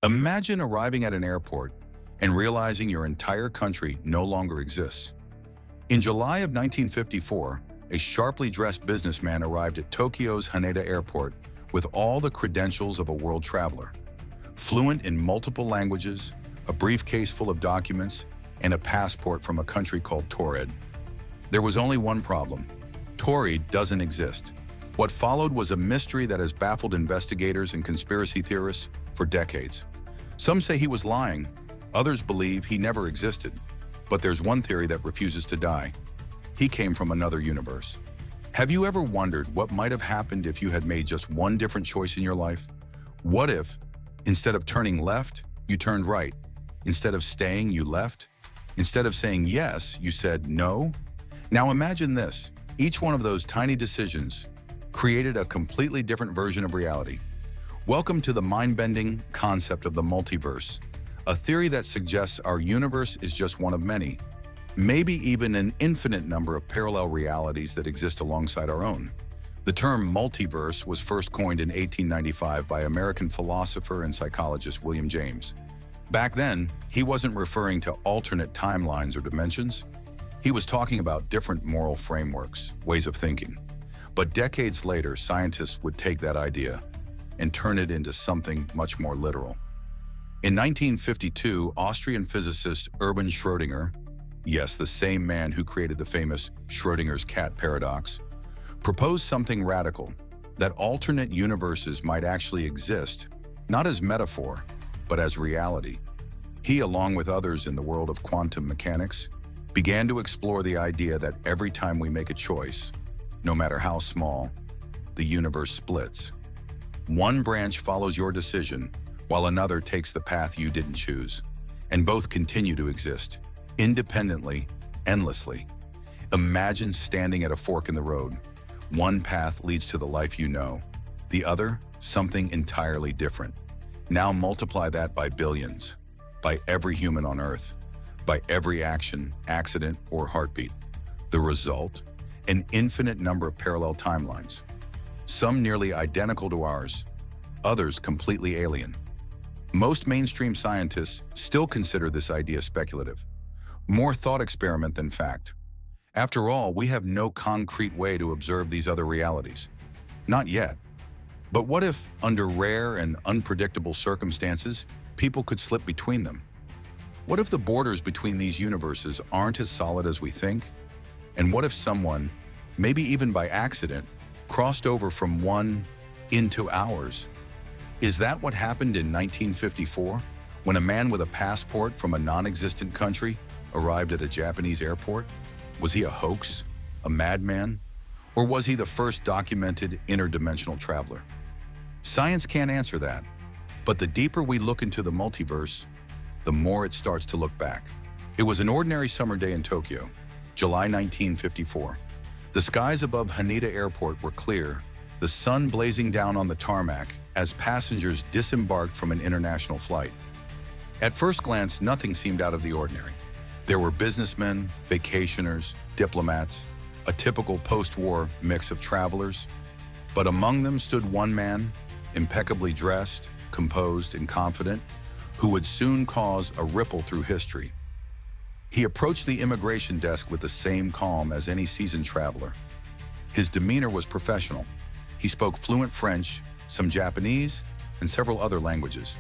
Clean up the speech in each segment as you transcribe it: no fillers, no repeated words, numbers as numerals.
Imagine arriving at an airport and realizing your entire country no longer exists. In July of 1954, a sharply dressed businessman arrived at Tokyo's Haneda Airport with all the credentials of a world traveler. Fluent in multiple languages, a briefcase full of documents, and a passport from a country called Taured. There was only one problem. Taured doesn't exist. What followed was a mystery that has baffled investigators and conspiracy theorists for decades. Some say he was lying, others believe he never existed. But there's one theory that refuses to die. He came from another universe. Have you ever wondered what might have happened if you had made just one different choice in your life? What if, instead of turning left, you turned right? Instead of staying, you left? Instead of saying yes, you said no? Now imagine this. Each one of those tiny decisions created a completely different version of reality. Welcome to the mind-bending concept of the multiverse, a theory that suggests our universe is just one of many, maybe even an infinite number of parallel realities that exist alongside our own. The term multiverse was first coined in 1895 by American philosopher and psychologist William James. Back then, he wasn't referring to alternate timelines or dimensions. He was talking about different moral frameworks, ways of thinking. But decades later, scientists would take that idea and turn it into something much more literal. In 1952, Austrian physicist Erwin Schrödinger, yes, the same man who created the famous Schrödinger's cat paradox, proposed something radical, that alternate universes might actually exist, not as metaphor, but as reality. He, along with others in the world of quantum mechanics, began to explore the idea that every time we make a choice, no matter how small, the universe splits. One branch follows your decision, while another takes the path you didn't choose, and both continue to exist, independently, endlessly. Imagine standing at a fork in the road. One path leads to the life you know, the other, something entirely different. Now multiply that by billions, by every human on Earth, by every action, accident, or heartbeat. The result? An infinite number of parallel timelines. Some nearly identical to ours, others completely alien. Most mainstream scientists still consider this idea speculative, more thought experiment than fact. After all, we have no concrete way to observe these other realities. Not yet. But what if, under rare and unpredictable circumstances, people could slip between them? What if the borders between these universes aren't as solid as we think? And what if someone, maybe even by accident, crossed over from one into ours? Is that what happened in 1954, when a man with a passport from a non-existent country arrived at a Japanese airport? Was he a hoax, a madman, or was he the first documented interdimensional traveler? Science can't answer that, but the deeper we look into the multiverse, the more it starts to look back. It was an ordinary summer day in Tokyo, July 1954. The skies above Haneda Airport were clear, the sun blazing down on the tarmac as passengers disembarked from an international flight. At first glance, nothing seemed out of the ordinary. There were businessmen, vacationers, diplomats, a typical post-war mix of travelers. But among them stood one man, impeccably dressed, composed, and confident, who would soon cause a ripple through history. He approached the immigration desk with the same calm as any seasoned traveler. His demeanor was professional. He spoke fluent French, some Japanese, and several other languages.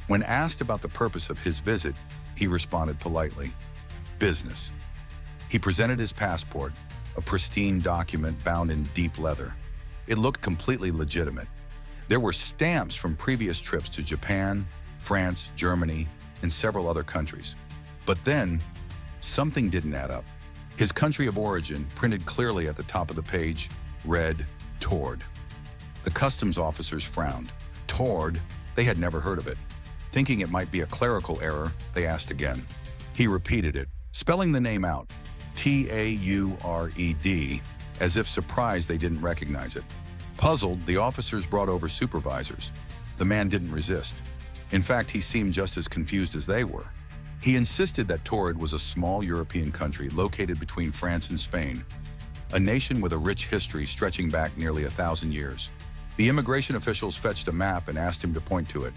When asked about the purpose of his visit, he responded politely, "Business." He presented his passport, a pristine document bound in deep leather. It looked completely legitimate. There were stamps from previous trips to Japan, France, Germany, and several other countries. But then, something didn't add up. His country of origin, printed clearly at the top of the page, read Taured. The customs officers frowned. Taured? They had never heard of it. Thinking it might be a clerical error, they asked again. He repeated it, spelling the name out, Taured, as if surprised they didn't recognize it. Puzzled, the officers brought over supervisors. The man didn't resist. In fact, he seemed just as confused as they were. He insisted that Taured was a small European country located between France and Spain, a nation with a rich history stretching back nearly 1,000 years. The immigration officials fetched a map and asked him to point to it.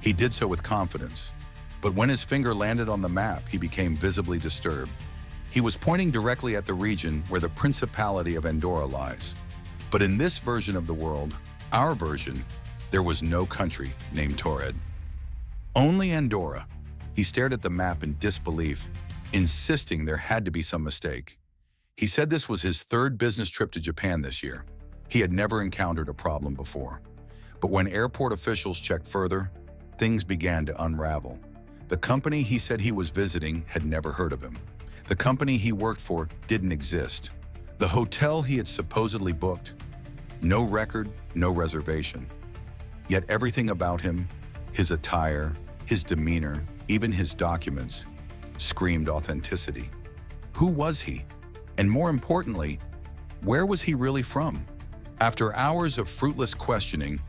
He did so with confidence. But when his finger landed on the map, he became visibly disturbed. He was pointing directly at the region where the Principality of Andorra lies. But in this version of the world, our version, there was no country named Taured. Only Andorra. He stared at the map in disbelief, insisting there had to be some mistake. He said this was his third business trip to Japan this year. He had never encountered a problem before. But when airport officials checked further, things began to unravel. The company he said he was visiting had never heard of him. The company he worked for didn't exist. The hotel he had supposedly booked, no record, no reservation. Yet everything about him, his attire, his demeanor, even his documents, screamed authenticity. Who was he? And more importantly, where was he really from? After hours of fruitless questioning,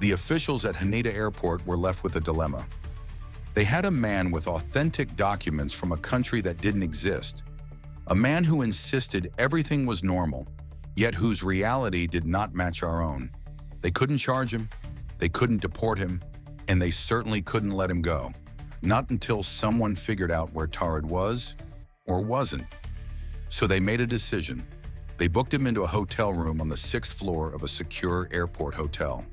the officials at Haneda Airport were left with a dilemma. They had a man with authentic documents from a country that didn't exist, a man who insisted everything was normal, yet whose reality did not match our own. They couldn't charge him, they couldn't deport him, and they certainly couldn't let him go. Not until someone figured out where Taured was or wasn't. So they made a decision. They booked him into a hotel room on the 6th floor of a secure airport hotel.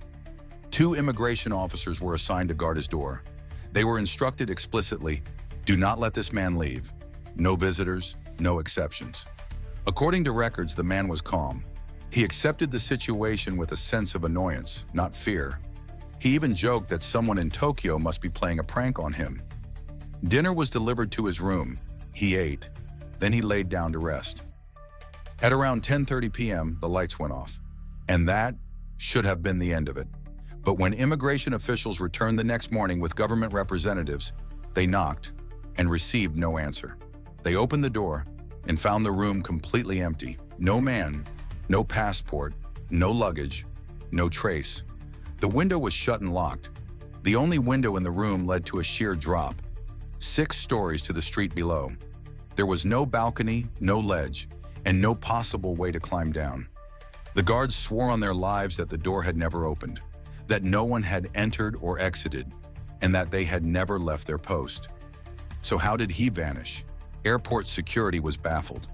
2 immigration officers were assigned to guard his door. They were instructed explicitly, do not let this man leave. No visitors, no exceptions. According to records, the man was calm. He accepted the situation with a sense of annoyance, not fear. He even joked that someone in Tokyo must be playing a prank on him. Dinner was delivered to his room. He ate. Then he laid down to rest. At around 10:30 p.m., the lights went off. And that should have been the end of it. But when immigration officials returned the next morning with government representatives, they knocked and received no answer. They opened the door and found the room completely empty. No man, no passport, no luggage, no trace. The window was shut and locked. The only window in the room led to a sheer drop, 6 stories to the street below. There was no balcony, no ledge, and no possible way to climb down. The guards swore on their lives that the door had never opened, that no one had entered or exited, and that they had never left their post. So how did he vanish? Airport security was baffled.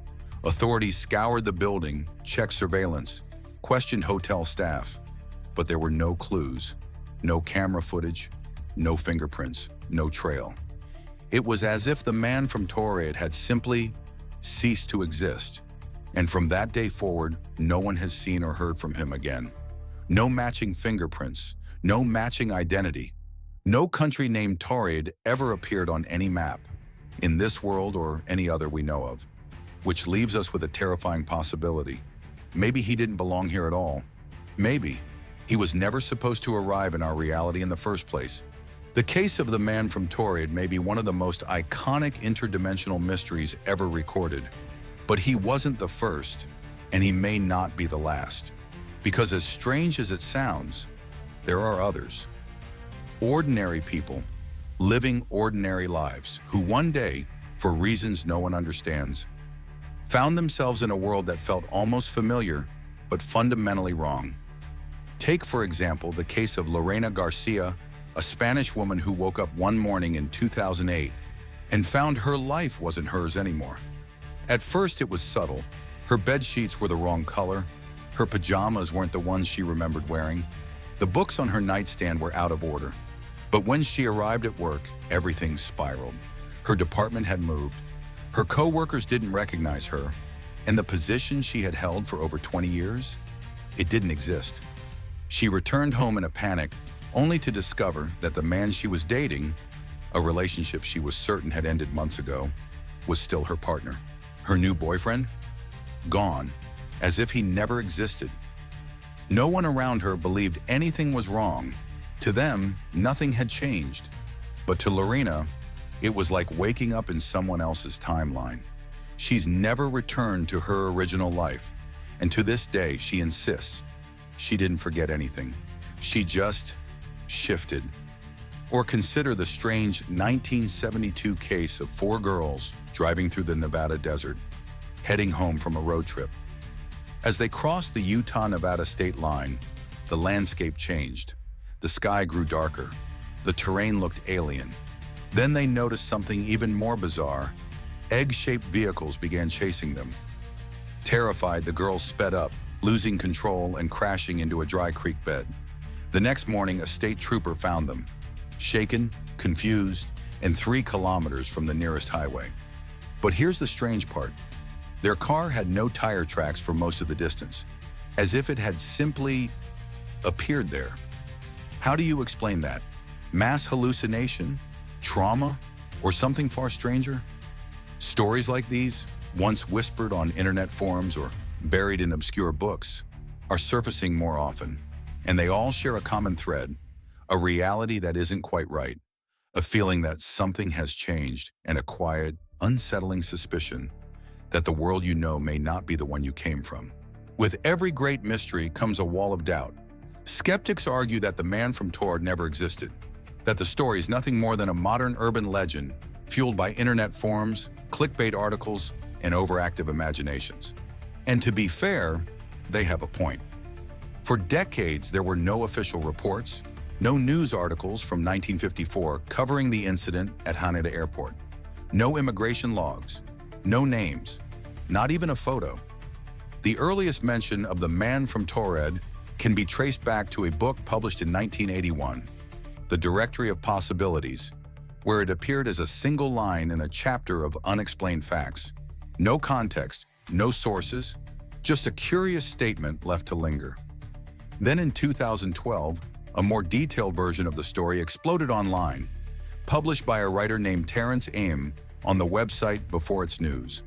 Authorities scoured the building, checked surveillance, questioned hotel staff, but there were no clues, no camera footage, no fingerprints, no trail. It was as if the man from Taured had simply ceased to exist, and from that day forward, no one has seen or heard from him again. No matching fingerprints, no matching identity. No country named Taured ever appeared on any map, in this world or any other we know of, which leaves us with a terrifying possibility. Maybe he didn't belong here at all. Maybe he was never supposed to arrive in our reality in the first place. The case of the man from Taured may be one of the most iconic interdimensional mysteries ever recorded, but he wasn't the first, and he may not be the last. Because as strange as it sounds, there are others. Ordinary people, living ordinary lives, who one day, for reasons no one understands, found themselves in a world that felt almost familiar, but fundamentally wrong. Take, for example, the case of Lorena Garcia, a Spanish woman who woke up one morning in 2008 and found her life wasn't hers anymore. At first, it was subtle. Her bed sheets were the wrong color. Her pajamas weren't the ones she remembered wearing. The books on her nightstand were out of order. But when she arrived at work, everything spiraled. Her department had moved. Her co-workers didn't recognize her, and the position she had held for over 20 years, it didn't exist. She returned home in a panic, only to discover that the man she was dating, a relationship she was certain had ended months ago, was still her partner. Her new boyfriend? Gone, as if he never existed. No one around her believed anything was wrong. To them, nothing had changed. But to Lorena, it was like waking up in someone else's timeline. She's never returned to her original life, and to this day, she insists she didn't forget anything. She just shifted. Or consider the strange 1972 case of 4 girls driving through the Nevada desert, heading home from a road trip. As they crossed the Utah-Nevada state line, the landscape changed. The sky grew darker. The terrain looked alien. Then they noticed something even more bizarre. Egg-shaped vehicles began chasing them. Terrified, the girls sped up, losing control and crashing into a dry creek bed. The next morning, a state trooper found them, shaken, confused, and 3 kilometers from the nearest highway. But here's the strange part. Their car had no tire tracks for most of the distance, as if it had simply appeared there. How do you explain that? Mass hallucination? Trauma? Or something far stranger? Stories like these, once whispered on internet forums or buried in obscure books, are surfacing more often, and they all share a common thread, a reality that isn't quite right, a feeling that something has changed, and a quiet, unsettling suspicion that the world you know may not be the one you came from. With every great mystery comes a wall of doubt. Skeptics argue that the man from Taured never existed, that the story is nothing more than a modern urban legend fueled by internet forums, clickbait articles, and overactive imaginations. And to be fair, they have a point. For decades, there were no official reports, no news articles from 1954 covering the incident at Haneda Airport, no immigration logs, no names, not even a photo. The earliest mention of the man from Taured can be traced back to a book published in 1981, The Directory of Possibilities, where it appeared as a single line in a chapter of unexplained facts. No context, no sources, just a curious statement left to linger. Then in 2012, a more detailed version of the story exploded online, published by a writer named Terrence Aim on the website Before It's News.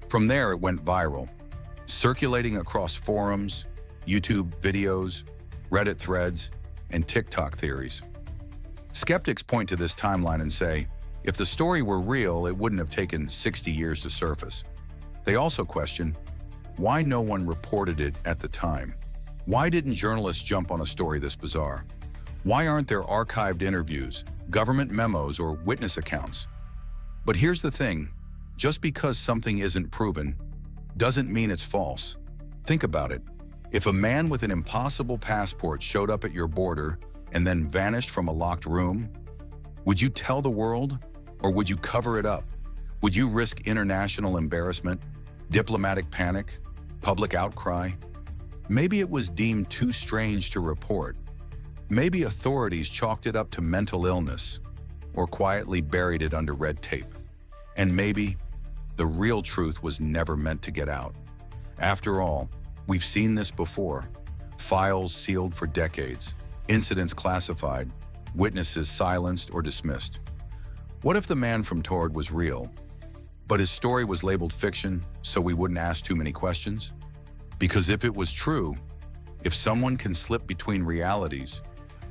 From there, it went viral, circulating across forums, YouTube videos, Reddit threads, and TikTok theories. Skeptics point to this timeline and say, if the story were real, it wouldn't have taken 60 years to surface. They also question why no one reported it at the time. Why didn't journalists jump on a story this bizarre? Why aren't there archived interviews, government memos, or witness accounts? But here's the thing, just because something isn't proven doesn't mean it's false. Think about it. If a man with an impossible passport showed up at your border and then vanished from a locked room, would you tell the world, or would you cover it up? Would you risk international embarrassment, diplomatic panic, public outcry? Maybe it was deemed too strange to report. Maybe authorities chalked it up to mental illness or quietly buried it under red tape. And maybe the real truth was never meant to get out. After all, we've seen this before. Files sealed for decades, incidents classified, witnesses silenced or dismissed. What if the man from Taured was real, but his story was labeled fiction so we wouldn't ask too many questions? Because if it was true, if someone can slip between realities,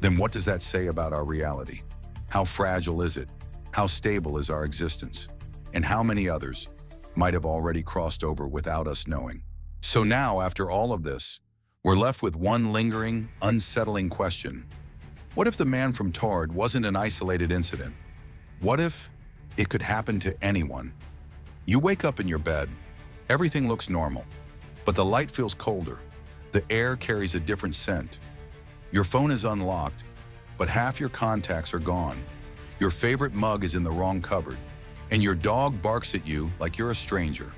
then what does that say about our reality? How fragile is it? How stable is our existence? And how many others might have already crossed over without us knowing? So now, after all of this, we're left with one lingering, unsettling question. What if the man from Taured wasn't an isolated incident? What if it could happen to anyone? You wake up in your bed, everything looks normal, but the light feels colder, the air carries a different scent. Your phone is unlocked, but half your contacts are gone. Your favorite mug is in the wrong cupboard, and your dog barks at you like you're a stranger.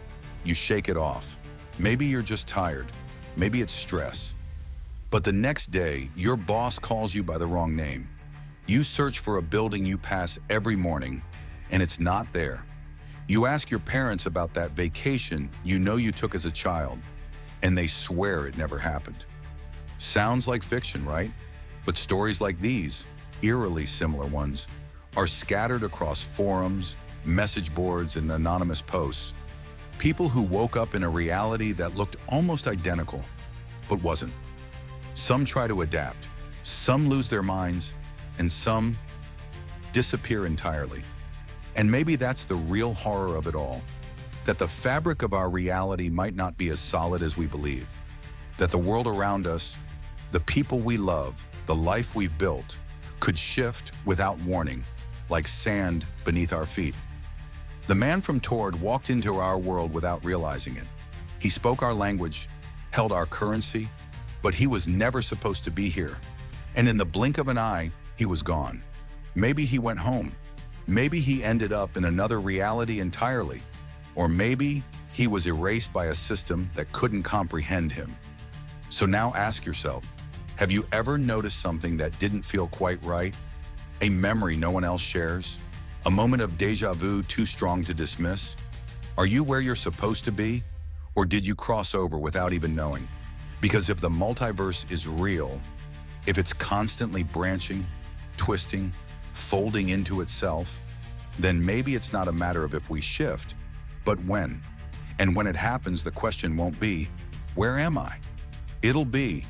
You shake it off. Maybe you're just tired. Maybe it's stress. But the next day, your boss calls you by the wrong name. You search for a building you pass every morning, and it's not there. You ask your parents about that vacation you know you took as a child, and they swear it never happened. Sounds like fiction, right? But stories like these, eerily similar ones, are scattered across forums, message boards, and anonymous posts. People who woke up in a reality that looked almost identical, but wasn't. Some try to adapt, some lose their minds, and some disappear entirely. And maybe that's the real horror of it all, that the fabric of our reality might not be as solid as we believe, that the world around us, the people we love, the life we've built, could shift without warning, like sand beneath our feet. The man from Taured walked into our world without realizing it. He spoke our language, held our currency, but he was never supposed to be here. And in the blink of an eye, he was gone. Maybe he went home. Maybe he ended up in another reality entirely. Or maybe he was erased by a system that couldn't comprehend him. So now ask yourself, have you ever noticed something that didn't feel quite right? A memory no one else shares? A moment of déjà vu too strong to dismiss? Are you where you're supposed to be? Or did you cross over without even knowing? Because if the multiverse is real, if it's constantly branching, twisting, folding into itself, then maybe it's not a matter of if we shift, but when. And when it happens, the question won't be, where am I? It'll be,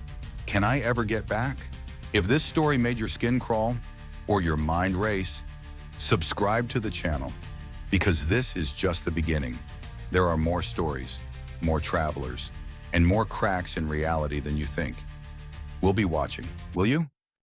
can I ever get back? If this story made your skin crawl or your mind race, subscribe to the channel, because this is just the beginning. There are more stories, more travelers, and more cracks in reality than you think. We'll be watching, will you?